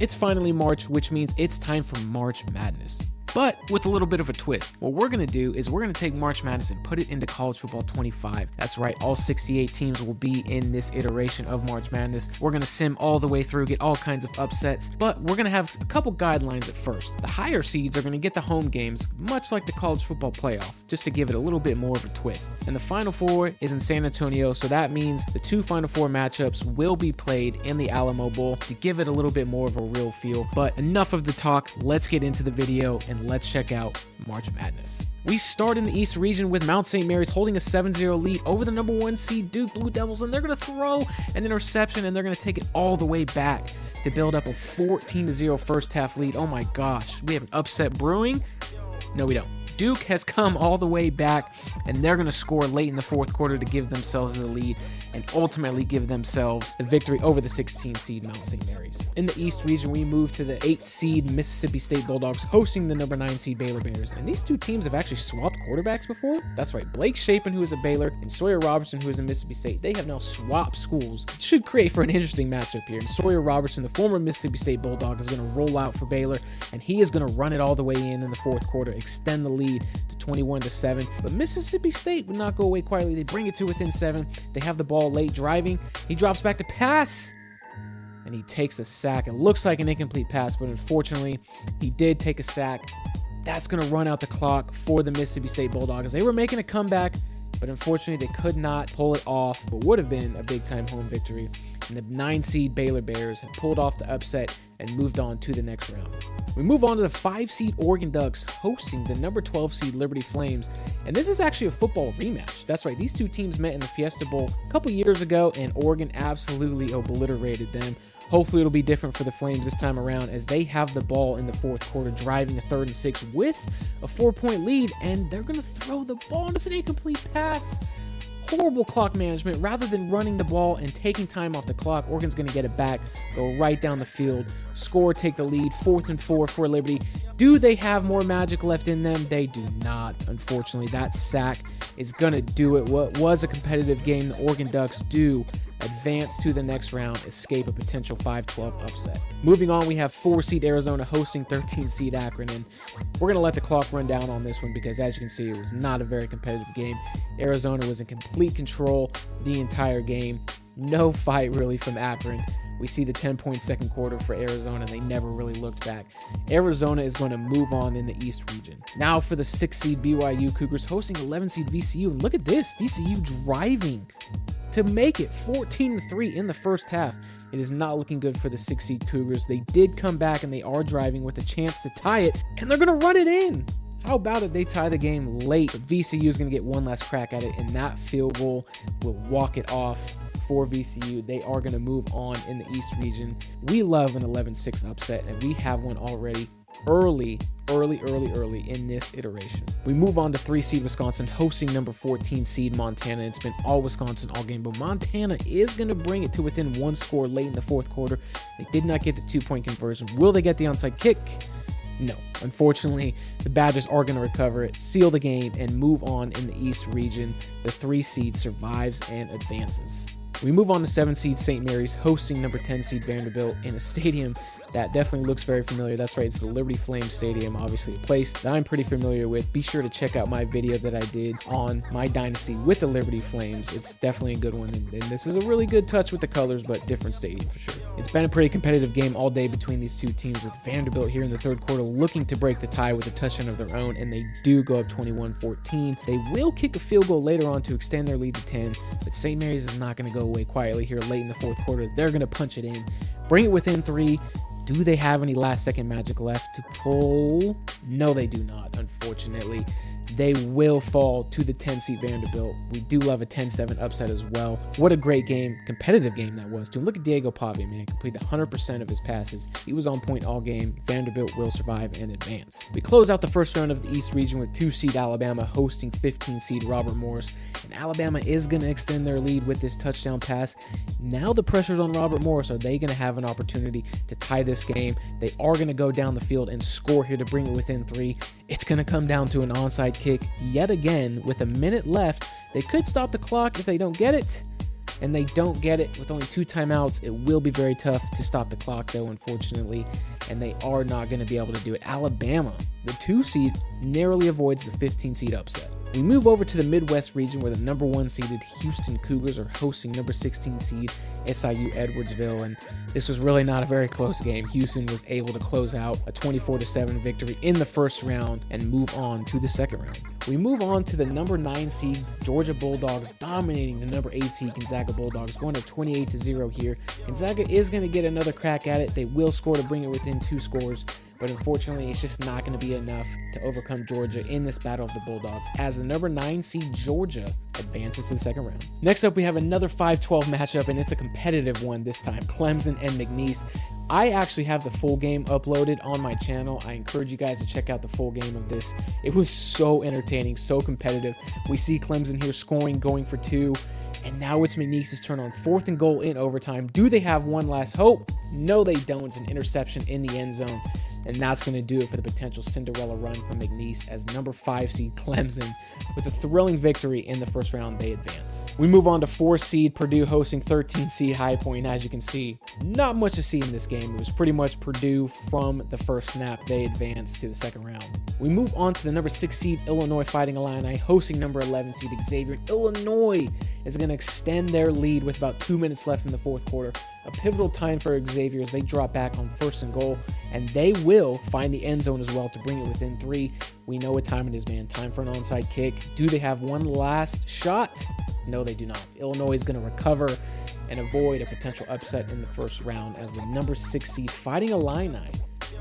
It's finally March, which means it's time for March Madness. But with a little bit of a twist. What we're going to do is we're going to take March Madness and put it into College Football 25. That's right, all 68 teams will be in this iteration of March Madness. We're going to sim all the way through, get all kinds of upsets, but we're going to have a couple guidelines at first. The higher seeds are going to get the home games, much like the College Football Playoff, just to give it a little bit more of a twist. And the Final Four is in San Antonio, so that means the two Final Four matchups will be played in the Alamo Bowl to give it a little bit more of a real feel. But enough of the talk, let's get into the video and let's check out March Madness. We start in the East region with Mount St. Mary's holding a 7-0 lead over the number 1 seed Duke Blue Devils, and they're going to throw an interception and they're going to take it all the way back to build up a 14-0 first half lead. Oh my gosh, we have an upset brewing? No, we don't. Duke has come all the way back, and they're going to score late in the fourth quarter to give themselves the lead and ultimately give themselves a victory over the 16 seed Mount St. Mary's. In the East region, we move to the 8 seed Mississippi State Bulldogs hosting the number 9 seed Baylor Bears. And these two teams have actually swapped quarterbacks before. That's right, Blake Shapen, who is a Baylor, and Sawyer Robertson, who is a Mississippi State. They have now swapped schools. It should create for an interesting matchup here. And Sawyer Robertson, the former Mississippi State Bulldog, is going to roll out for Baylor, and he is going to run it all the way in the fourth quarter, extend the lead to 21-7. But Mississippi State would not go away quietly. They bring it to within 7. They have the ball late driving. He drops back to pass, and he takes a sack. It looks like an incomplete pass, but unfortunately, he did take a sack. That's going to run out the clock for the Mississippi State Bulldogs. They were making a comeback, but unfortunately, they could not pull it off, but would have been a big-time home victory. And the 9 seed Baylor Bears have pulled off the upset and moved on to the next round. We move on to the 5 seed Oregon Ducks hosting the number 12 seed Liberty Flames. And this is actually a football rematch. That's right, these two teams met in the Fiesta Bowl a couple years ago, and Oregon absolutely obliterated them. Hopefully it'll be different for the Flames this time around, as they have the ball in the fourth quarter, driving a 3rd and 6 with a 4-point lead, and they're going to throw the ball. It's an incomplete pass. Horrible clock management. Rather than running the ball and taking time off the clock, Oregon's going to get it back, go right down the field, score, take the lead. 4th and 4 for Liberty. Do they have more magic left in them? They do not. Unfortunately, that sack is going to do it. What was a competitive game, the Oregon Ducks do advance to the next round, escape a potential 5-12 upset. Moving on, we have 4 seed Arizona hosting 13 seed Akron, and we're going to let the clock run down on this one because, as you can see, it was not a very competitive game. Arizona was in complete control the entire game. No fight really from Akron. We see the 10-point second quarter for Arizona. They never really looked back. Arizona is going to move on in the East region. Now for the 6 seed BYU Cougars hosting 11 seed VCU. And look at this, VCU driving to make it 14-3 in the first half. It is not looking good for the 6 seed Cougars. They did come back and they are driving with a chance to tie it, and they're going to run it in. How about it? They tie the game late. But VCU is going to get one last crack at it, and that field goal will walk it off for VCU. They are going to move on in the East region. We love an 11-6 upset, and we have one already early in this iteration. We move on to 3 seed Wisconsin hosting number 14 seed Montana. It's been all Wisconsin all game, but Montana is going to bring it to within 1 score late in the fourth quarter. They did not get the 2-point conversion. Will they get the onside kick? No. Unfortunately, the Badgers are going to recover it, seal the game, and move on in the East region. The 3 seed survives and advances. We move on to 7 seed St. Mary's hosting number 10 seed Vanderbilt in a stadium that definitely looks very familiar. That's right, it's the Liberty Flames Stadium, obviously a place that I'm pretty familiar with. Be sure to check out my video that I did on my dynasty with the Liberty Flames. It's definitely a good one, and this is a really good touch with the colors, but different stadium for sure. It's been a pretty competitive game all day between these two teams, with Vanderbilt here in the third quarter looking to break the tie with a touchdown of their own, and they do go up 21-14. They will kick a field goal later on to extend their lead to 10, but St. Mary's is not going to go away quietly here late in the fourth quarter. They're going to punch it in, bring it within 3. Do they have any last-second magic left to pull? No, they do not, unfortunately. They will fall to the 10 seed Vanderbilt. We do love a 10-7 upset as well. What a great game, competitive game that was too. Look at Diego Pave, man, completed 100% of his passes. He was on point all game. Vanderbilt will survive and advance. We close out the first round of the East region with 2 seed Alabama hosting 15 seed Robert Morris. And Alabama is going to extend their lead with this touchdown pass. Now the pressure's on Robert Morris. Are they going to have an opportunity to tie this game? They are going to go down the field and score here to bring it within 3. It's going to come down to an onside kick yet again with a minute left. They could stop the clock if they don't get it. and they don't get it with only 2 timeouts. It will be very tough to stop the clock, though, unfortunately, and they are not going to be able to do it. Alabama, the 2 seed, narrowly avoids the 15 seed upset. We move over to the Midwest region where the number 1 seeded Houston Cougars are hosting number 16 seed SIU Edwardsville, and this was really not a very close game. Houston was able to close out a 24-7 victory in the first round and move on to the second round. We move on to the number 9 seed Georgia Bulldogs dominating the number 8 seed Gonzaga Bulldogs, going to 28-0 here. Gonzaga is going to get another crack at it. They will score to bring it within 2 scores, but unfortunately, it's just not going to be enough to overcome Georgia in this battle of the Bulldogs, as the number 9 seed Georgia advances to the second round. Next up, we have another 5-12 matchup, and it's a competitive one this time, Clemson and McNeese. I actually have the full game uploaded on my channel. I encourage you guys to check out the full game of this. It was so entertaining, so competitive. We see Clemson here scoring, going for 2. And now it's McNeese's turn on 4th and goal in overtime. Do they have one last hope? No, they don't. It's an interception in the end zone. And that's going to do it for the potential Cinderella run from McNeese, as number 5 seed Clemson, with a thrilling victory in the first round, they advance. We move on to 4 seed Purdue hosting 13 seed High Point. As you can see, not much to see in this game. It was pretty much Purdue from the first snap. They advance to the second round. We move on to the number 6 seed Illinois Fighting Illini hosting number 11 seed Xavier. Illinois is going to extend their lead with about 2 minutes left in the fourth quarter. A pivotal time for Xavier as they drop back on 1st and goal, and they will find the end zone as well to bring it within 3. We know what time it is, man. Time for an onside kick. Do they have one last shot? No, they do not. Illinois is going to recover and avoid a potential upset in the first round, as the number 6 seed Fighting Illini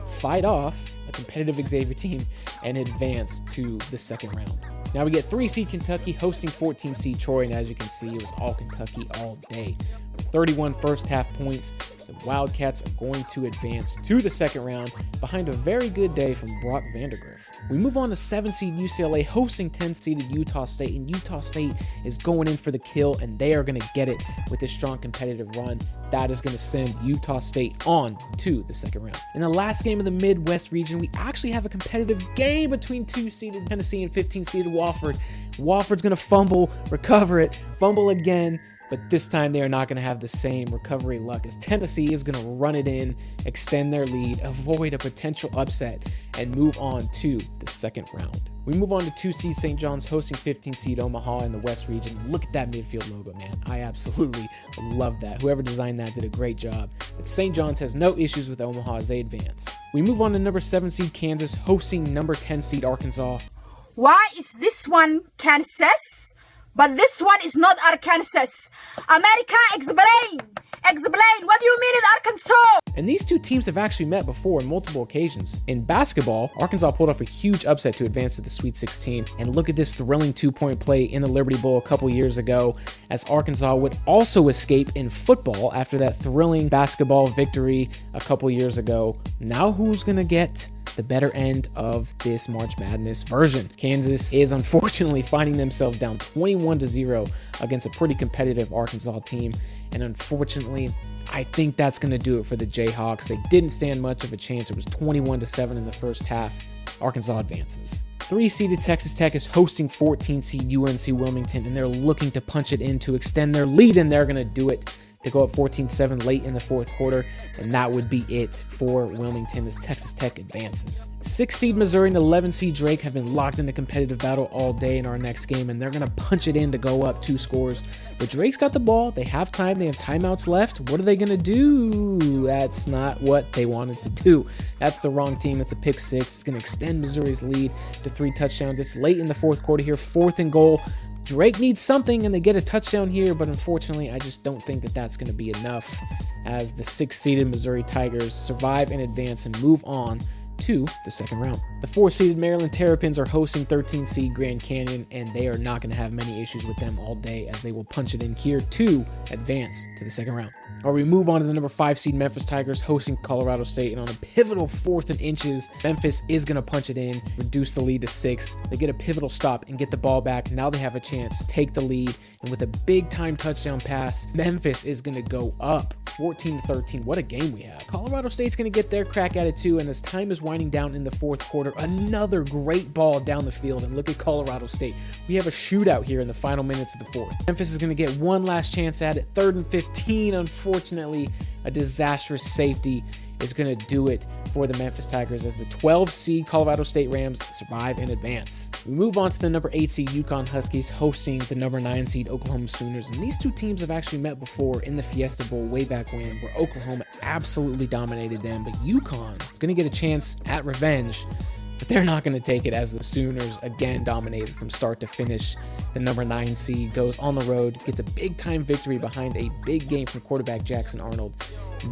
fight off a competitive Xavier team and advance to the second round. Now we get 3 seed Kentucky hosting 14 seed Troy, and as you can see, it was all Kentucky all day. With 31 first half points, the Wildcats are going to advance to the second round behind a very good day from Brock Vandagriff. We move on to 7 seed UCLA hosting 10 seeded Utah State, and Utah State is going in for the kill, and they are going to get it with this strong competitive run. That is going to send Utah State on to the second round. In the last game of the Midwest region, we actually have a competitive game between 2 seeded Tennessee and 15 seeded Wofford. Wofford's going to fumble, recover it, fumble again, but this time they are not going to have the same recovery luck, as Tennessee is going to run it in, extend their lead, avoid a potential upset, and move on to the second round. We move on to 2 seed St. John's hosting 15 seed Omaha in the West region. Look at that midfield logo, man. I absolutely love that. Whoever designed that did a great job. But St. John's has no issues with Omaha as they advance. We move on to number 7 seed Kansas hosting number 10 seed Arkansas. Why is this one Kansas, but this one is not Arkansas? America, explain! Explain! What do you mean in Arkansas? And these 2 teams have actually met before on multiple occasions. In basketball, Arkansas pulled off a huge upset to advance to the Sweet 16. And look at this thrilling 2-point play in the Liberty Bowl a couple years ago, as Arkansas would also escape in football after that thrilling basketball victory a couple years ago. Now who's going to get the better end of this March Madness version? Kansas is unfortunately finding themselves down 21-0 against a pretty competitive Arkansas team, and unfortunately, I think that's going to do it for the Jayhawks. They didn't stand much of a chance. It was 21-7 in the first half. Arkansas advances. 3 seeded Texas Tech is hosting 14 seed UNC Wilmington, and they're looking to punch it in to extend their lead, and they're going to do it to go up 14-7 late in the fourth quarter, and that would be it for Wilmington as Texas Tech advances. 6 seed Missouri and 11 seed Drake have been locked in a competitive battle all day in our next game, and they're going to punch it in to go up 2 scores. But Drake's got the ball. They have time. They have timeouts left. What are they going to do? That's not what they wanted to do. That's the wrong team. That's a pick 6. It's going to extend Missouri's lead to 3 touchdowns. It's late in the fourth quarter here, 4th and goal. Drake needs something, and they get a touchdown here, but unfortunately, I just don't think that that's going to be enough, as the 6-seeded Missouri Tigers survive and advance and move on to the second round. The 4-seeded Maryland Terrapins are hosting 13-seed Grand Canyon, and they are not going to have many issues with them all day, as they will punch it in here to advance to the second round. Or we move on to the number 5 seed Memphis Tigers hosting Colorado State, and on a pivotal 4th and inches, Memphis is going to punch it in, reduce the lead to 6. They get a pivotal stop and get the ball back. Now they have a chance to take the lead, and with a big time touchdown pass, Memphis is going to go up 14-13. What a game we have. Colorado State's going to get their crack at it too, and as time is winding down in the fourth quarter, another great ball down the field, and look at Colorado State. We have a shootout here in the final minutes of the fourth. Memphis is going to get one last chance at it. 3rd and 15. Unfortunately, a disastrous safety is going to do it for the Memphis Tigers as the 12 seed Colorado State Rams survive and advance. We move on to the number 8 seed UConn Huskies hosting the number 9 seed Oklahoma Sooners, and these two teams have actually met before in the Fiesta Bowl way back when, where Oklahoma absolutely dominated them, but UConn is going to get a chance at revenge, but they're not going to take it as the Sooners again dominated from start to finish. The number 9 seed goes on the road, gets a big-time victory behind a big game from quarterback Jackson Arnold.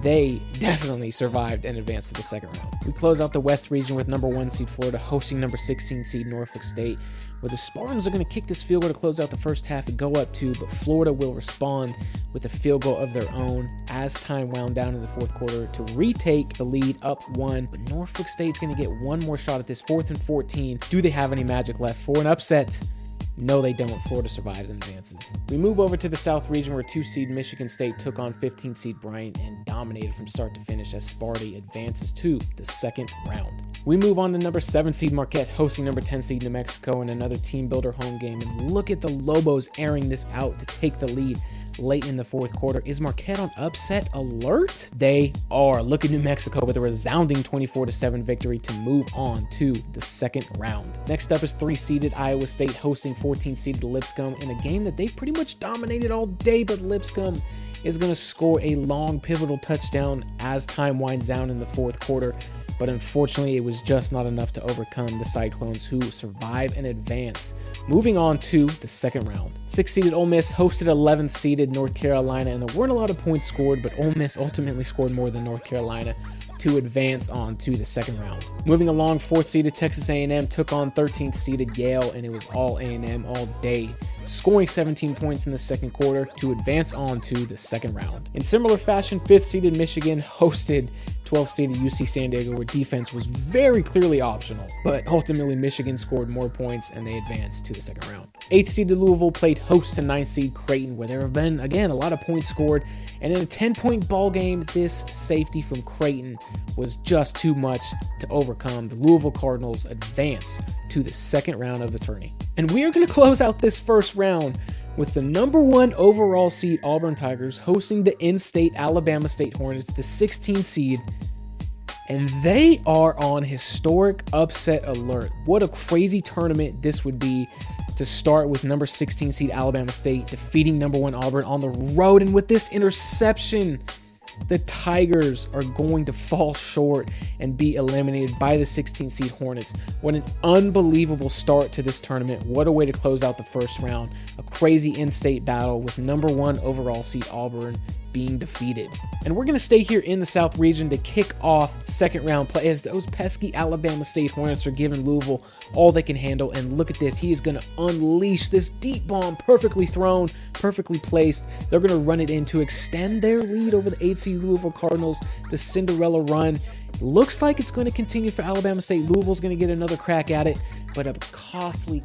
They definitely survived and advanced to the second round. We close out the West region with number 1 seed Florida hosting number 16 seed Norfolk State, where the Spartans are going to kick this field goal to close out the first half and go up 2, but Florida will respond with a field goal of their own as time wound down in the fourth quarter to retake the lead up 1. But Norfolk State's going to get one more shot at this 4th and 14. Do they have any magic left for an upset? No, they don't. Florida survives and advances. We move over to the South region where 2 seed Michigan State took on 15 seed Bryant and dominated from start to finish as Sparty advances to the second round. We move on to number 7 seed Marquette hosting number 10 seed New Mexico in another team builder home game. And look at the Lobos airing this out to take the lead late in the fourth quarter. Is Marquette on upset alert? They are. Look at New Mexico with a resounding 24-7 victory to move on to the second round. Next up is 3-seeded Iowa State hosting 14-seeded Lipscomb in a game that they pretty much dominated all day, but Lipscomb is going to score a long pivotal touchdown as time winds down in the fourth quarter. But unfortunately, it was just not enough to overcome the Cyclones, who survive and advance, moving on to the second round. 6-seeded Ole Miss hosted 11th-seeded North Carolina, and there weren't a lot of points scored, but Ole Miss ultimately scored more than North Carolina to advance on to the second round. Moving along, 4th-seeded Texas A&M took on 13th-seeded Yale, and it was all A&M all day, scoring 17 points in the second quarter to advance on to the second round. In similar fashion, 5th-seeded Michigan hosted 12th-seeded UC San Diego, where defense was very clearly optional, but ultimately Michigan scored more points and they advanced to the second round. 8th-seeded Louisville played host to 9th-seed Creighton, where there have been, again, a lot of points scored, and in a 10-point ball game, this safety from Creighton was just too much to overcome. The Louisville Cardinals advance to the second round of the tourney. And we are going to close out this first round with the number 1 overall seed Auburn Tigers hosting the in-state Alabama State Hornets, the 16th seed, and they are on historic upset alert. What a crazy tournament this would be to start with number 16 seed Alabama State defeating number 1 Auburn on the road, and with this interception, the Tigers are going to fall short and be eliminated by the 16 seed Hornets. What an unbelievable start to this tournament. What a way to close out the first round. A crazy in-state battle with number 1 overall seed Auburn being defeated. And we're going to stay here in the South region to kick off second round play as those pesky Alabama State Hornets are giving Louisville all they can handle. And look at this. He is going to unleash this deep bomb, perfectly thrown, perfectly placed. They're going to run it in to extend their lead over the 8 seed Louisville Cardinals. The Cinderella run looks like it's going to continue for Alabama State. Louisville's going to get another crack at it, but a costly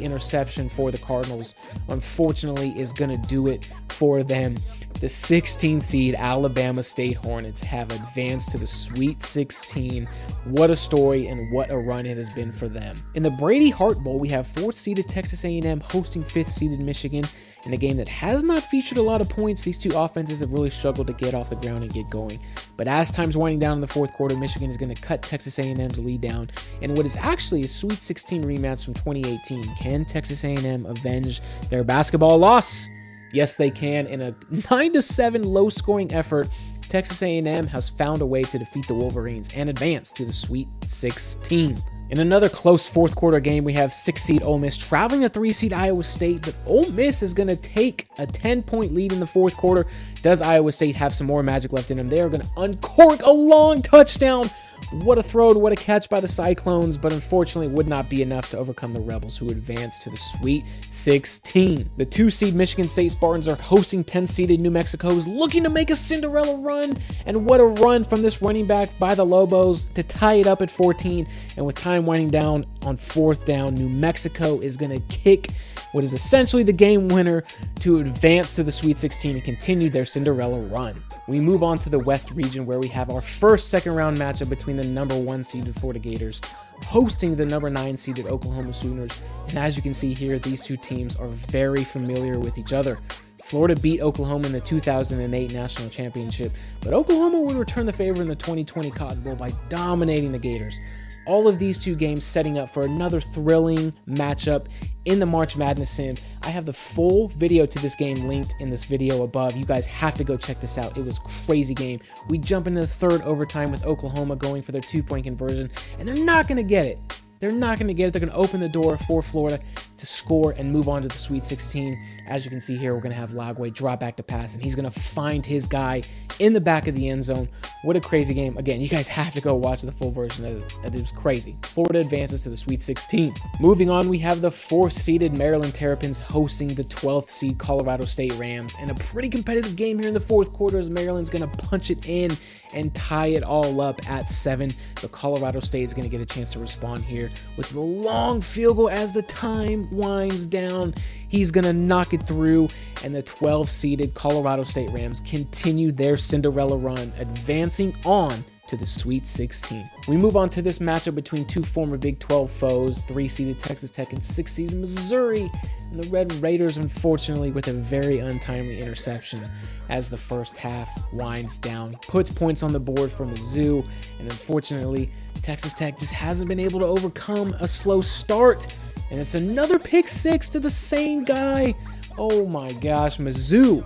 interception for the Cardinals, unfortunately, is going to do it for them. The 16th seed Alabama State Hornets have advanced to the Sweet 16. What a story and what a run it has been for them. In the Brady Hart Bowl, we have 4th-seeded Texas A&M hosting 5th-seeded Michigan in a game that has not featured a lot of points. These two offenses have really struggled to get off the ground and get going. But as time's winding down in the fourth quarter, Michigan is going to cut Texas A&M's lead down in what is actually a Sweet 16 rematch from 2018. Can Texas A&M avenge their basketball loss? Yes, they can. In a 9-7 low-scoring effort, Texas A&M has found a way to defeat the Wolverines and advance to the Sweet 16. In another close fourth quarter game, we have 6-seed Ole Miss traveling to 3-seed Iowa State, but Ole Miss is going to take a 10-point lead in the fourth quarter. Does Iowa State have some more magic left in them? They are going to uncork a long touchdown. What a throw, what a catch by the Cyclones, but unfortunately would not be enough to overcome the Rebels, who advance to the Sweet 16. The 2-seed Michigan State Spartans are hosting 10-seeded New Mexico, who's looking to make a Cinderella run, and what a run from this running back by the Lobos to tie it up at 14, and with time winding down on 4th down, New Mexico is going to kick what is essentially the game winner to advance to the Sweet 16 and continue their Cinderella run. We move on to the West region, where we have our first second round matchup between the the number 1 seeded Florida Gators, hosting the number 9 seeded Oklahoma Sooners. And as you can see here, these two teams are very familiar with each other. Florida beat Oklahoma in the 2008 National Championship, but Oklahoma would return the favor in the 2020 Cotton Bowl by dominating the Gators. All of these two games setting up for another thrilling matchup in the March Madness sim. I have the full video to this game linked in this video above. You guys have to go check this out. It was a crazy game. We jump into the third overtime with Oklahoma going for their 2-point conversion, and they're not going to get it. They're not going to get it. They're going to open the door for Florida to score and move on to the Sweet 16. As you can see here, we're going to have Lagway drop back to pass, and he's going to find his guy in the back of the end zone. What a crazy game. Again, you guys have to go watch the full version of it. It was crazy. Florida advances to the Sweet 16. Moving on, we have the 4th seeded Maryland Terrapins hosting the 12th seed Colorado State Rams, and a pretty competitive game here in the fourth quarter as Maryland's going to punch it in and tie it all up at 7. The Colorado State is going to get a chance to respond here with the long field goal as the time winds down. He's going to knock it through, and the 12th-seeded Colorado State Rams continue their Cinderella run, advancing on to the Sweet 16. We move on to this matchup between two former Big 12 foes, 3-seeded Texas Tech and 6-seeded Missouri, and the Red Raiders, unfortunately, with a very untimely interception as the first half winds down, puts points on the board for Mizzou, and unfortunately, Texas Tech just hasn't been able to overcome a slow start, and it's another pick 6 to the same guy. Oh my gosh, Mizzou,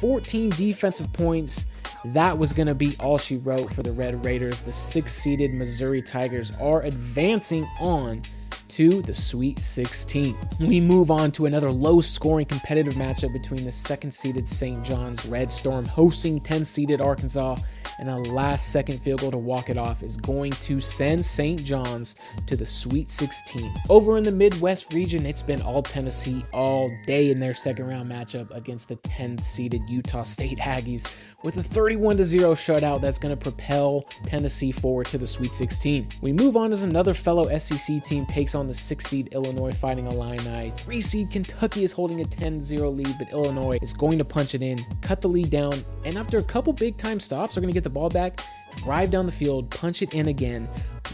14 defensive points. That was going to be all she wrote for the Red Raiders. The 6-seeded Missouri Tigers are advancing on to the Sweet 16. We move on to another low-scoring competitive matchup between the 2nd-seeded St. John's Red Storm hosting 10th-seeded Arkansas, and a last-second field goal to walk it off is going to send St. John's to the Sweet 16. Over in the Midwest region, it's been all Tennessee all day in their second-round matchup against the 10th-seeded Utah State Aggies, with a 31-0 shutout that's going to propel Tennessee forward to the Sweet 16. We move on as another fellow SEC team takes on the 6-seed Illinois Fighting Illini. 3-seed Kentucky is holding a 10-0 lead, but Illinois is going to punch it in, cut the lead down, and after a couple big-time stops, they're going to get the ball back, drive down the field, punch it in again.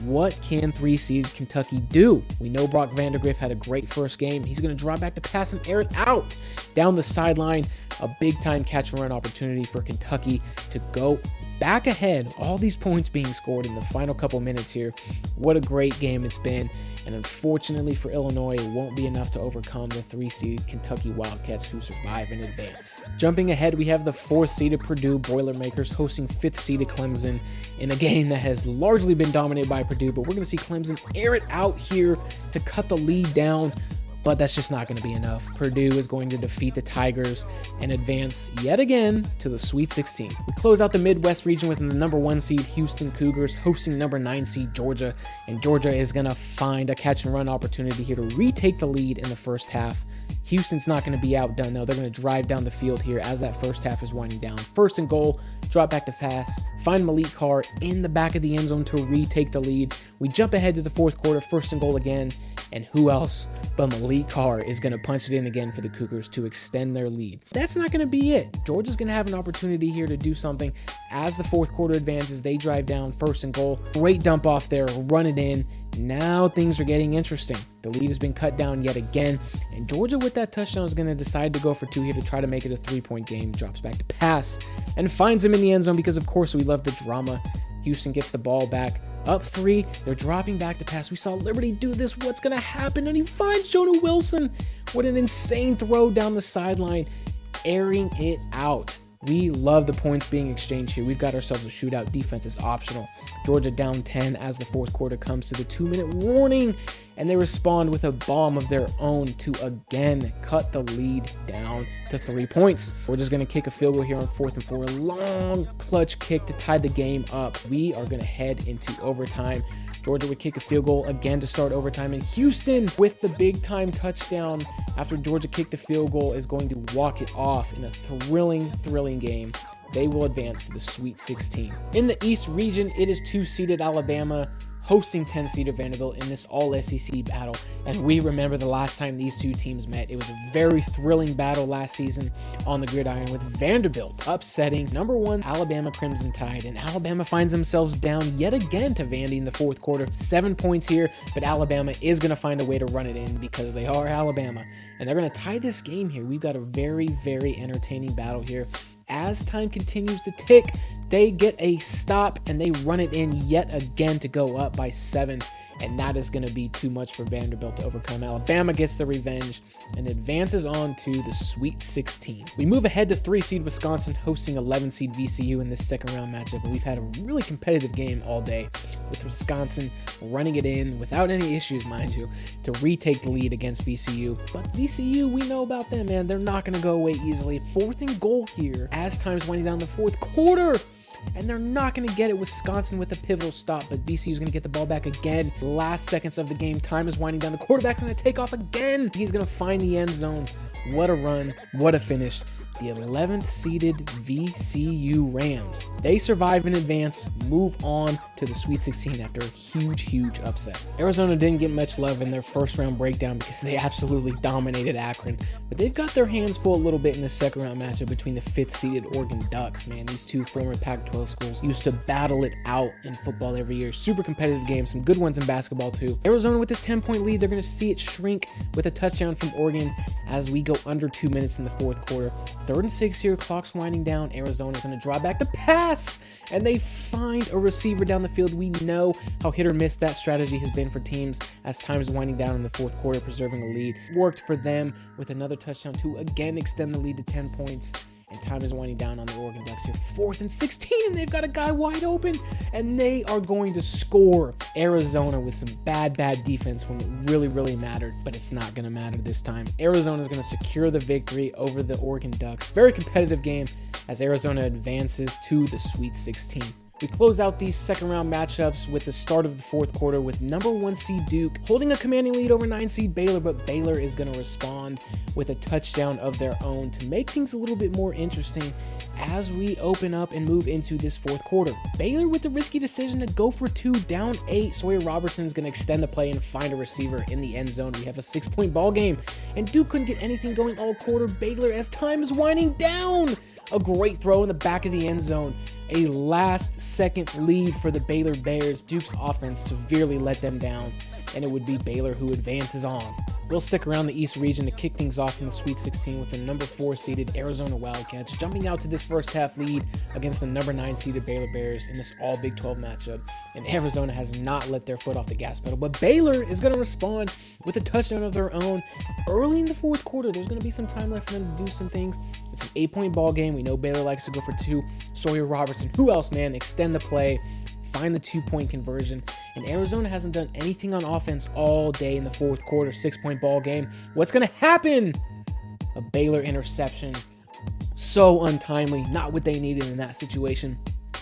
What can 3-seed Kentucky do? We know Brock Vandagriff had a great first game. He's going to drop back to pass and air it out down the sideline. A big-time catch-and-run opportunity for Kentucky to go back ahead. All these points being scored in the final couple minutes here. What a great game it's been. And unfortunately for Illinois, it won't be enough to overcome the 3-seed Kentucky Wildcats who survive in advance. Jumping ahead, we have the 4th-seeded Purdue Boilermakers hosting 5th-seeded Clemson in a game that has largely been dominated by Purdue, but we're going to see Clemson air it out here to cut the lead down. But that's just not going to be enough. Purdue is going to defeat the Tigers and advance yet again to the Sweet 16. We close out the Midwest region with the number 1 seed Houston Cougars hosting number 9 seed Georgia, and Georgia is going to find a catch and run opportunity here to retake the lead in the first half. Houston's not going to be outdone though. They're going to drive down the field here as that first half is winding down. 1st and goal, drop back to pass, find Malik Carr in the back of the end zone to retake the lead. We jump ahead to the 4th quarter, 1st and goal again, and who else but Malik Carr is going to punch it in again for the Cougars to extend their lead. That's not going to be it. Georgia's going to have an opportunity here to do something as the 4th quarter advances. They drive down, 1st and goal, great dump off there, run it in. Now things are getting interesting. The lead has been cut down yet again, and Georgia with that touchdown is going to decide to go for 2 here to try to make it a 3-point game. Drops back to pass and finds him in the end zone because of course we love the drama. Houston gets the ball back. Up 3, they're dropping back to pass. We saw Liberty do this. What's going to happen? And he finds Jonah Wilson. What an insane throw down the sideline, airing it out. We love the points being exchanged here. We've got ourselves a shootout. Defense is optional. Georgia down 10 as the 4th quarter comes to the 2-minute warning, and they respond with a bomb of their own to again cut the lead down to 3 points. We're just going to kick a field goal here on 4th and 4. A long clutch kick to tie the game up. We are going to head into overtime. Georgia would kick a field goal again to start overtime, and Houston with the big-time touchdown after Georgia kicked the field goal is going to walk it off in a thrilling game. They will advance to the Sweet 16. In the East region, it is 2-seeded Alabama hosting 10-seeder Vanderbilt in this all-SEC battle. And we remember the last time these two teams met. It was a very thrilling battle last season on the gridiron, with Vanderbilt upsetting number 1 Alabama Crimson Tide. And Alabama finds themselves down yet again to Vandy in the fourth quarter. 7 points here, but Alabama is going to find a way to run it in because they are Alabama. And they're going to tie this game here. We've got a very, very entertaining battle here. As time continues to tick, they get a stop and they run it in yet again to go up by 7. And that is going to be too much for Vanderbilt to overcome. Alabama gets the revenge and advances on to the Sweet 16. We move ahead to 3-seed Wisconsin hosting 11-seed VCU in this second round matchup. And we've had a really competitive game all day, with Wisconsin running it in without any issues, mind you, to retake the lead against VCU. But VCU, we know about them, man. They're not going to go away easily. 4th and goal here as time's winding down the fourth quarter. And they're not going to get it. Wisconsin with a pivotal stop, but VCU is going to get the ball back again. Last seconds of the game, time is winding down. The quarterback's going to take off again. He's going to find the end zone. What a run. What a finish. The 11th seeded VCU Rams. They survive in advance, move on to the Sweet 16 after a huge upset. Arizona didn't get much love in their first round breakdown because they absolutely dominated Akron, but they've got their hands full a little bit in the second round matchup between the 5th seeded Oregon Ducks. Man, these two former Pac-12 schools used to battle it out in football every year. Super competitive games, some good ones in basketball too. Arizona with this 10-point lead, they're going to see it shrink with a touchdown from Oregon as we go under 2 minutes in the fourth quarter. 3rd and 6 here, clock's winding down. Arizona's going to draw back the pass, and they find a receiver down the field. We know how hit or miss that strategy has been for teams as time is winding down in the fourth quarter, preserving a lead. Worked for them with another touchdown to again extend the lead to 10 points. And time is winding down on the Oregon Ducks here. 4th and 16, and they've got a guy wide open, and they are going to score. Arizona with some bad defense when it really mattered, but it's not going to matter this time. Arizona is going to secure the victory over the Oregon Ducks. Very competitive game as Arizona advances to the Sweet 16. We close out these second round matchups with the start of the fourth quarter with number 1 seed Duke holding a commanding lead over 9 seed Baylor, but Baylor is going to respond with a touchdown of their own to make things a little bit more interesting as we open up and move into this fourth quarter. Baylor with the risky decision to go for 2, down 8. Sawyer Robertson is going to extend the play and find a receiver in the end zone. We have a 6-point ball game, and Duke couldn't get anything going all quarter. Baylor, as time is winding down, a great throw in the back of the end zone. A last-second lead for the Baylor Bears. Duke's offense severely let them down, and it would be Baylor who advances on. We'll stick around the East region to kick things off in the Sweet 16 with the number 4 seeded Arizona Wildcats jumping out to this first half lead against the number 9 seeded Baylor Bears in this all Big 12 matchup. And Arizona has not let their foot off the gas pedal, but Baylor is going to respond with a touchdown of their own early in the fourth quarter. There's going to be some time left for them to do some things. It's an 8-point ball game. We know Baylor likes to go for 2. Sawyer Robertson, who else, man? Extend the play, find the 2-point conversion, and Arizona hasn't done anything on offense all day in the fourth quarter. 6-point ball game. What's going to happen? A Baylor interception. So untimely. Not what they needed in that situation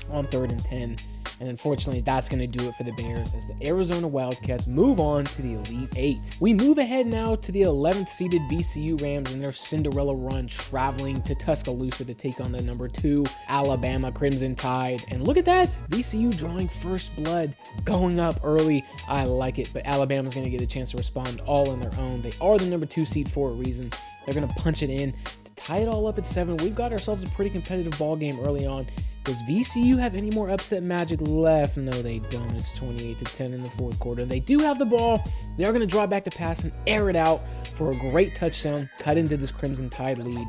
on 3rd and 10. And unfortunately, that's going to do it for the Bears as the Arizona Wildcats move on to the Elite 8. We move ahead now to the 11th seeded VCU Rams and their Cinderella run, traveling to Tuscaloosa to take on the number 2 Alabama Crimson Tide. And look at that, VCU drawing first blood, going up early. I like it, but Alabama's going to get a chance to respond all on their own. They are the number 2 seed for a reason. They're going to punch it in to tie it all up at 7. We've got ourselves a pretty competitive ball game early on. Does VCU have any more upset magic left? No, they don't. It's 28-10 in the fourth quarter. They do have the ball. They are going to draw back to pass and air it out for a great touchdown, cut into this Crimson Tide lead.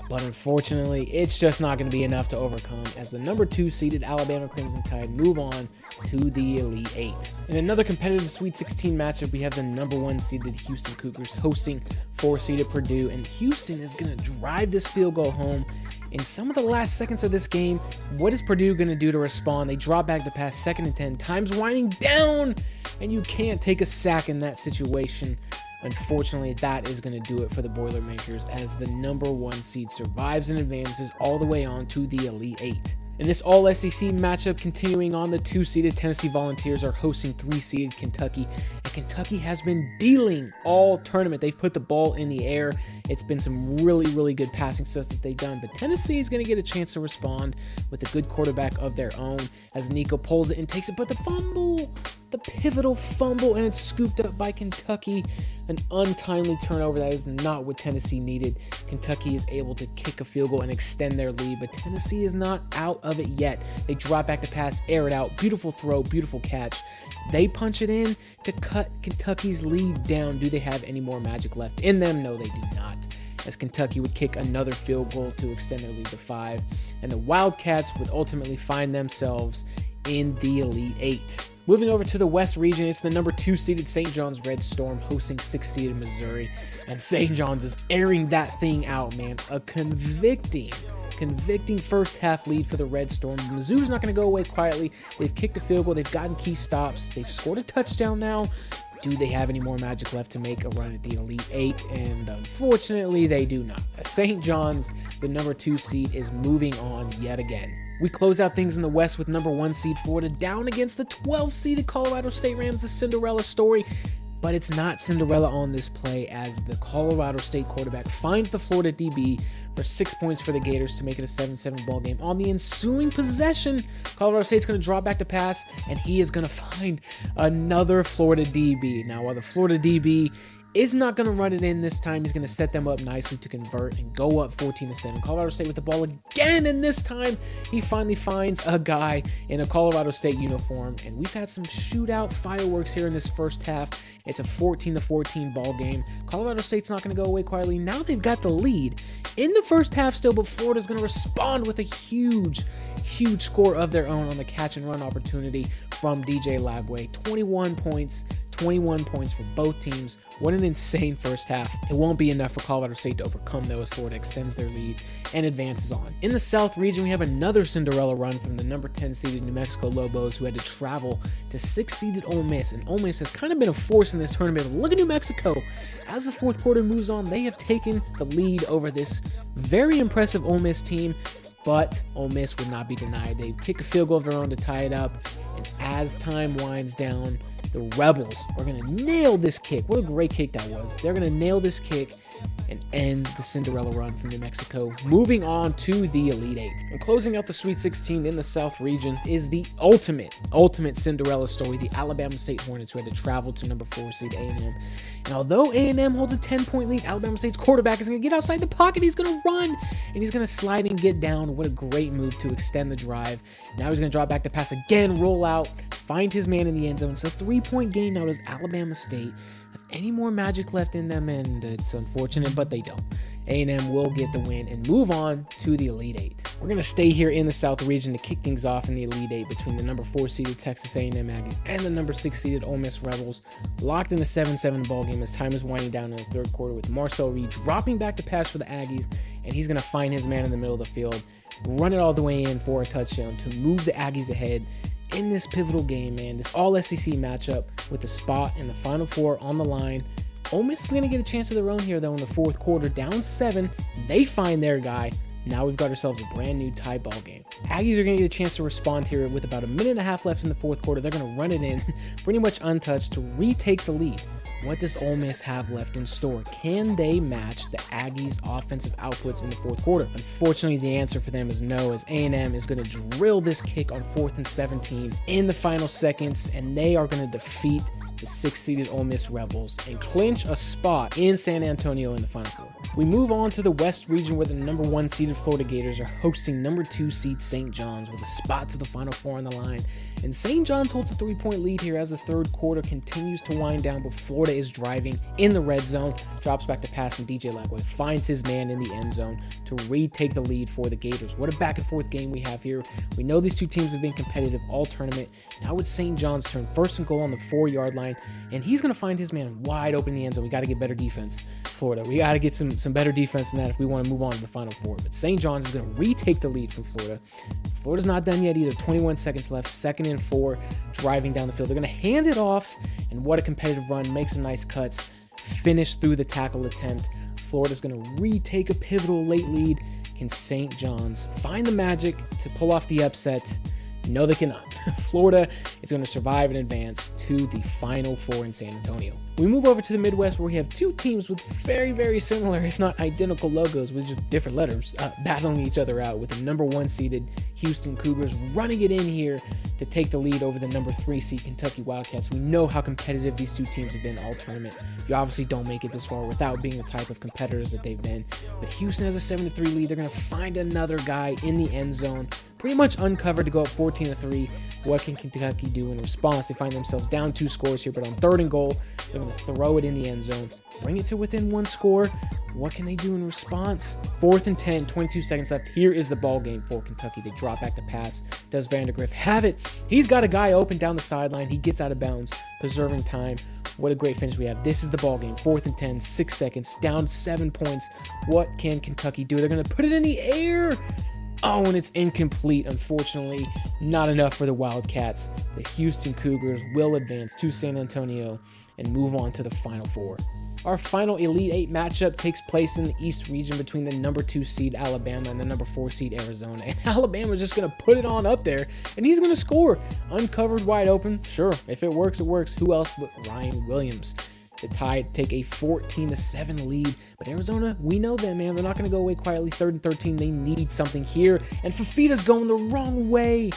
But unfortunately, it's just not going to be enough to overcome as the number 2 seeded Alabama Crimson Tide move on to the Elite 8. In another competitive Sweet 16 matchup, we have the number 1 seeded Houston Cougars hosting 4 seeded Purdue, and Houston is going to drive this field goal home. In some of the last seconds of this game, what is Purdue going to do to respond? They drop back to pass, 2nd and 10. Time's winding down, and you can't take a sack in that situation. Unfortunately, that is going to do it for the Boilermakers as the number 1 seed survives and advances all the way on to the Elite 8. In this all-SEC matchup, continuing on, the 2-seeded Tennessee Volunteers are hosting 3-seeded Kentucky, and Kentucky has been dealing all tournament. They've put the ball in the air. It's been some really good passing stuff that they've done, but Tennessee is going to get a chance to respond with a good quarterback of their own as Nico pulls it and takes it, but the the pivotal fumble, and it's scooped up by Kentucky. An untimely turnover. That is not what Tennessee needed. Kentucky is able to kick a field goal and extend their lead, but Tennessee is not out of it yet. They drop back to pass, air it out. Beautiful throw, beautiful catch. They punch it in to cut Kentucky's lead down. Do they have any more magic left in them? No, they do not, as Kentucky would kick another field goal to extend their lead to 5, and the Wildcats would ultimately find themselves in the Elite 8. Moving over to the West region, it's the number 2 seeded St. John's Red Storm hosting 6 seeded Missouri, and St. John's is airing that thing out, man. A convicting first half lead for the Red Storm. Mizzou's not going to go away quietly. They've kicked a field goal, they've gotten key stops, they've scored a touchdown now. Do they have any more magic left to make a run at the Elite 8? And unfortunately, they do not. St. John's, the number 2 seed, is moving on yet again. We close out things in the West with number 1 seed Florida down against the 12-seeded Colorado State Rams, the Cinderella story. But it's not Cinderella on this play, as the Colorado State quarterback finds the Florida DB for 6 points for the Gators to make it a 7-7 ball game. On the ensuing possession, Colorado State's going to draw back to pass, and he is going to find another Florida DB. Now, while the Florida DB is not going to run it in this time, he's going to set them up nicely to convert and go up 14-7. Colorado State with the ball again, and this time he finally finds a guy in a Colorado State uniform, and we've had some shootout fireworks here in this first half. It's a 14-14 ball game. Colorado State's not going to go away quietly. Now they've got the lead in the first half still, but Florida's going to respond with a huge score of their own on the catch and run opportunity from DJ Lagway. 21 points for both teams. What an insane first half. It won't be enough for Colorado State to overcome, though, as Florida extends their lead and advances on. In the South region, we have another Cinderella run from the number 10 seeded New Mexico Lobos, who had to travel to 6 seeded Ole Miss, and Ole Miss has kind of been a force in this tournament. Look at New Mexico. As the fourth quarter moves on, they have taken the lead over this very impressive Ole Miss team, but Ole Miss would not be denied. They kick a field goal of their own to tie it up, and as time winds down, the Rebels are going to nail this kick. What a great kick that was. They're going to nail this kick and end the Cinderella run from New Mexico, moving on to the Elite 8. And closing out the Sweet 16 in the South region is the ultimate Cinderella story, the Alabama State Hornets, who had to travel to number 4 seed A&M. And although A&M holds a 10-point lead, Alabama State's quarterback is going to get outside the pocket. He's going to run, and he's going to slide and get down. What a great move to extend the drive. Now he's going to drop back to pass again, roll out, find his man in the end zone. It's a 3-point gain now. Does Alabama State have any more magic left in them? And it's unfortunate, but they don't. A&M will get the win and move on to the Elite 8. We're going to stay here in the South region to kick things off in the Elite 8 between the number 4 seeded Texas A&M Aggies and the number 6 seeded Ole Miss Rebels, locked in a 7-7 ball game as time is winding down in the third quarter, with Marcel Reed dropping back to pass for the Aggies, and he's going to find his man in the middle of the field, run it all the way in for a touchdown to move the Aggies ahead in this pivotal game, man. This all-SEC matchup with the spot in the Final Four on the line. Ole Miss is going to get a chance of their own here, though, in the fourth quarter. Down 7, they find their guy. Now we've got ourselves a brand new tie ball game. Aggies are going to get a chance to respond here with about a minute and a half left in the fourth quarter. They're going to run it in pretty much untouched to retake the lead. What does Ole Miss have left in store? Can they match the Aggies' offensive outputs in the fourth quarter? Unfortunately, the answer for them is no, as A&M is going to drill this kick on 4th and 17 in the final seconds, and they are going to defeat the 6-seeded Ole Miss Rebels and clinch a spot in San Antonio in the Final Four. We move on to the West region, where the number 1 seeded Florida Gators are hosting number 2 seed St. John's with a spot to the Final Four on the line. And St. John's holds a 3-point lead here as the third quarter continues to wind down, but Florida is driving in the red zone, drops back to pass, and DJ Lagway finds his man in the end zone to retake the lead for the Gators. What a back and forth game we have here. We know these two teams have been competitive all tournament. Now it's St. John's turn, 1st and goal on the 4-yard line, and he's going to find his man wide open in the end zone. We got to get better defense, Florida. We got to get some better defense than that if we want to move on to the Final Four. But St. John's is going to retake the lead from Florida. Florida's not done yet either. 21 seconds left, 2nd and 4, driving down the field. They're going to hand it off, and what a competitive run. Make some nice cuts, finish through the tackle attempt. Florida's going to retake a pivotal late lead. Can St. John's find the magic to pull off the upset No, they cannot. Florida is going to survive and advance to the Final Four in San Antonio. We move over to the Midwest, where we have two teams with very, very similar, if not identical logos with just different letters, battling each other out, with the number 1 seeded Houston Cougars running it in here to take the lead over the number 3 seed Kentucky Wildcats. We know how competitive these two teams have been all tournament. You obviously don't make it this far without being the type of competitors that they've been. But Houston has a 7-3 lead. They're going to find another guy in the end zone, pretty much uncovered, to go up 14-3. What can Kentucky do in response? They find themselves down 2 scores here, but on 3rd and goal, they're going to throw it in the end zone, bring it to within 1 score. What can they do in response? 4th and 10, 22 seconds left. Here is the ball game for Kentucky. They drop back to pass. Does Vandergriff have it? He's got a guy open down the sideline. He gets out of bounds, preserving time. What a great finish we have. This is the ball game. 4th and 10, 6 seconds, down 7 points. What can Kentucky do? They're going to put it in the air. Oh, and it's incomplete, unfortunately. Not enough for the Wildcats. The Houston Cougars will advance to San Antonio and move on to the Final Four. Our final Elite 8 matchup takes place in the East region between the number 2 seed Alabama and the number 4 seed Arizona. And Alabama's just going to put it on up there, and he's going to score. Uncovered, wide open. Sure, if it works, it works. Who else but Ryan Williams? The Tide take a 14-7 lead, but Arizona, we know them, man. They're not going to go away quietly. 3rd and 13, they need something here, and Fafita's going the wrong way.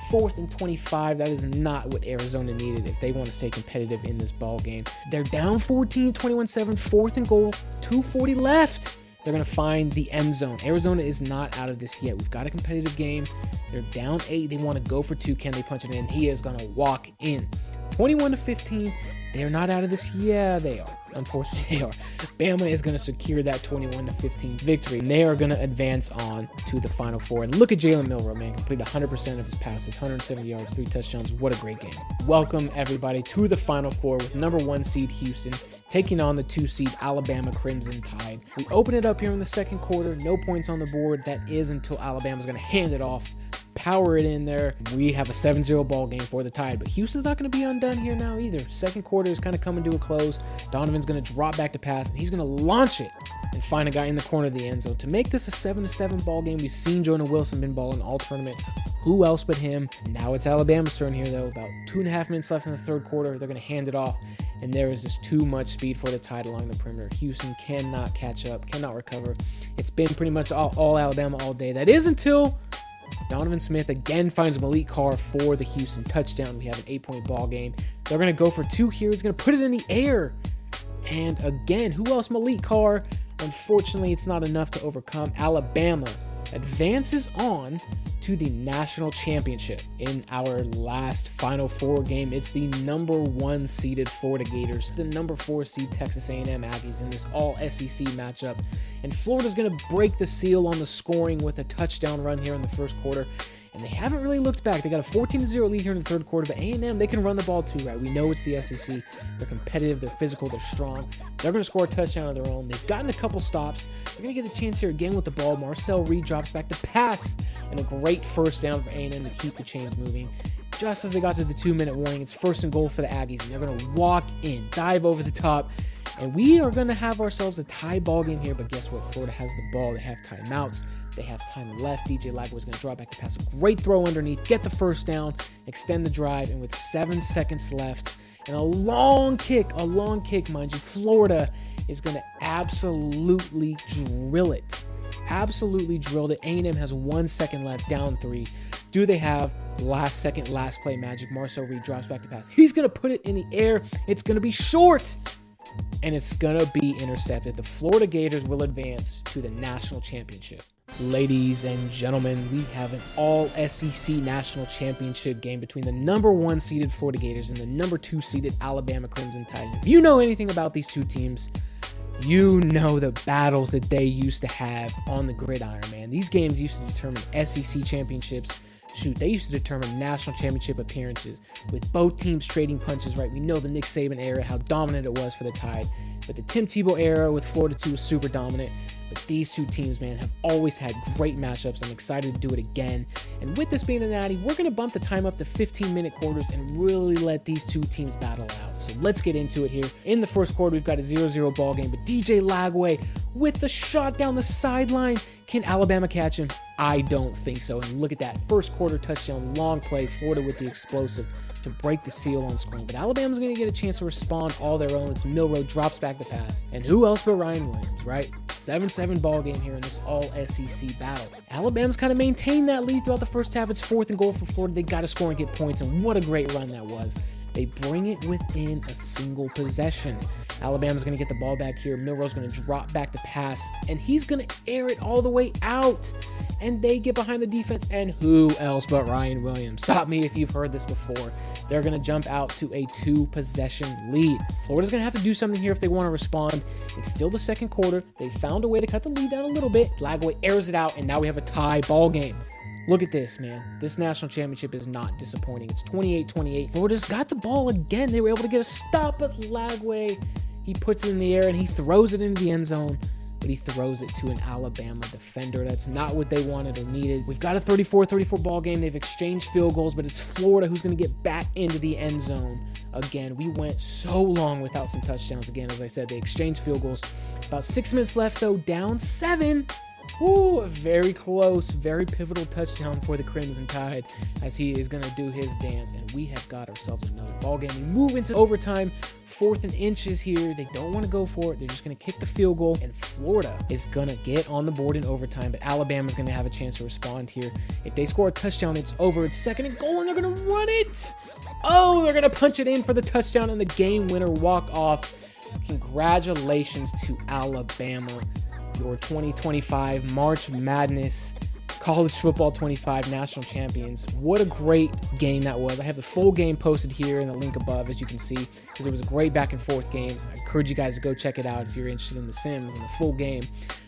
4th and 25, that is not what Arizona needed if they want to stay competitive in this ball game. They're down 14, 21-7, 4th and goal, 2:40 left. They're going to find the end zone. Arizona is not out of this yet. We've got a competitive game. They're down 8. They want to go for 2. Can they punch it in? He is going to walk in. 21-15. They're not out of this. Yeah, they are. Unfortunately, they are. Bama is going to secure that 21-15 victory, and they are going to advance on to the Final Four. And look at Jalen Milroe, man. Completed 100% of his passes, 170 yards, 3 touchdowns. What a great game. Welcome, everybody, to the Final Four with number 1 seed Houston taking on the 2 seed Alabama Crimson Tide. We open it up here in the second quarter. No points on the board. That is until Alabama's going to hand it off, power it in there. We have a 7-0 ball game for the Tide, but Houston's not going to be undone here now either. Second quarter is kind of coming to a close. Donovan's going to drop back to pass, and he's going to launch it and find a guy in the corner of the end zone to make this a 7-7 ball game. We've seen Jonah Wilson been balling all tournament. Who else but him? Now it's Alabama's turn here, though. About 2.5 minutes left in the third quarter. They're going to hand it off, and there is just too much speed for the Tide along the perimeter. Houston cannot catch up, cannot recover. It's been pretty much all Alabama all day. That is until Donovan Smith again finds Malik Carr for the Houston touchdown. We have an 8-point ball game. They're going to go for 2 here. He's going to put it in the air. And again, who else? Malik Carr. Unfortunately, it's not enough to overcome. Alabama advances on to the national championship in our last Final Four game. It's the number 1 seeded Florida Gators, the number 4 seed Texas A&M Aggies in this all SEC matchup. And Florida's going to break the seal on the scoring with a touchdown run here in the first quarter. And they haven't really looked back. They got a 14-0 lead here in the third quarter, but A&M, they can run the ball too, right? We know it's the SEC. They're competitive, they're physical, they're strong. They're going to score a touchdown of their own. They've gotten a couple stops. They're going to get a chance here again with the ball. Marcel Reed drops back to pass, and a great first down for A&M to keep the chains moving. Just as they got to the 2-minute warning, it's 1st and goal for the Aggies, and they're going to walk in, dive over the top, and we are going to have ourselves a tie ball game here, but guess what? Florida has the ball. They have timeouts. They have time left. DJ Lagway is going to drop back to pass. A great throw underneath, get the first down, extend the drive, and with 7 seconds left and a long kick, mind you, Florida is going to absolutely drill it. Absolutely drilled it. A&M has 1 second left, down 3. Do they have last second, last play magic? Marcel Reed drops back to pass. He's going to put it in the air. It's going to be short, and it's going to be intercepted. The Florida Gators will advance to the national championship. Ladies and gentlemen, we have an all-SEC national championship game between the number 1 seeded Florida Gators and the number 2 seeded Alabama Crimson Tide. If you know anything about these two teams, you know the battles that they used to have on the gridiron, man. These games used to determine SEC championships. Shoot, they used to determine national championship appearances with both teams trading punches, right? We know the Nick Saban era, how dominant it was for the Tide. But the Tim Tebow era with Florida 2 was super dominant. But these two teams, man, have always had great matchups. I'm excited to do it again. And with this being the Natty, we're going to bump the time up to 15-minute quarters and really let these two teams battle out. So let's get into it here. In the first quarter, we've got a 0-0 ball game, but DJ Lagway with the shot down the sideline. Can Alabama catch him? I don't think so. And look at that. First quarter touchdown, long play, Florida with the explosive to break the seal on scoring. But Alabama's going to get a chance to respond all their own. It's Milroe drops back the pass. And who else but Ryan Williams, right? 7-7 ball game here in this all-SEC battle. Alabama's kind of maintained that lead throughout the first half. It's 4th and goal for Florida. They got to score and get points, and what a great run that was. They bring it within a single possession. Alabama's going to get the ball back here. Milroe's going to drop back to pass, and he's going to air it all the way out. And they get behind the defense, and who else but Ryan Williams? Stop me if you've heard this before. They're going to jump out to a 2-possession lead. Florida's going to have to do something here if they want to respond. It's still the second quarter. They found a way to cut the lead down a little bit. Lagway airs it out, and now we have a tie ball game. Look at this, man. This national championship is not disappointing. It's 28-28. Florida's got the ball again. They were able to get a stop, but Lagway, he puts it in the air and he throws it into the end zone, but he throws it to an Alabama defender. That's not what they wanted or needed. We've got a 34-34 ball game. They've exchanged field goals, but it's Florida who's going to get back into the end zone again. We went so long without some touchdowns again. As I said, they exchanged field goals. About 6 minutes left, though, down 7. Ooh, very close, very pivotal touchdown for the Crimson Tide as he is going to do his dance, and we have got ourselves another ball game. We move into overtime, 4th and inches here. They don't want to go for it. They're just going to kick the field goal, and Florida is going to get on the board in overtime, but Alabama's going to have a chance to respond here. If they score a touchdown, it's over. It's 2nd and goal, and they're going to run it. Oh, they're going to punch it in for the touchdown and the game winner walk off. Congratulations to Alabama, your 2025 March Madness College Football 25 national champions. What a great game that was. I have the full game posted here in the link above, as you can see, because it was a great back and forth game. I encourage you guys to go check it out if you're interested in the Sims and the full game.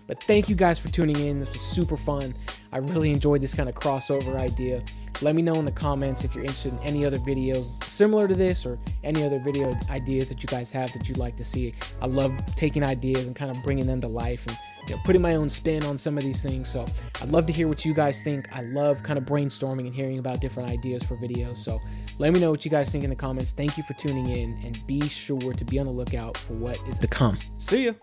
But thank you guys for tuning in. This was super fun. I really enjoyed this kind of crossover idea. Let me know in the comments if you're interested in any other videos similar to this or any other video ideas that you guys have that you'd like to see. I love taking ideas and kind of bringing them to life and putting my own spin on some of these things. So I'd love to hear what you guys think. I love kind of brainstorming and hearing about different ideas for videos. So let me know what you guys think in the comments. Thank you for tuning in, and be sure to be on the lookout for what is to come. See ya.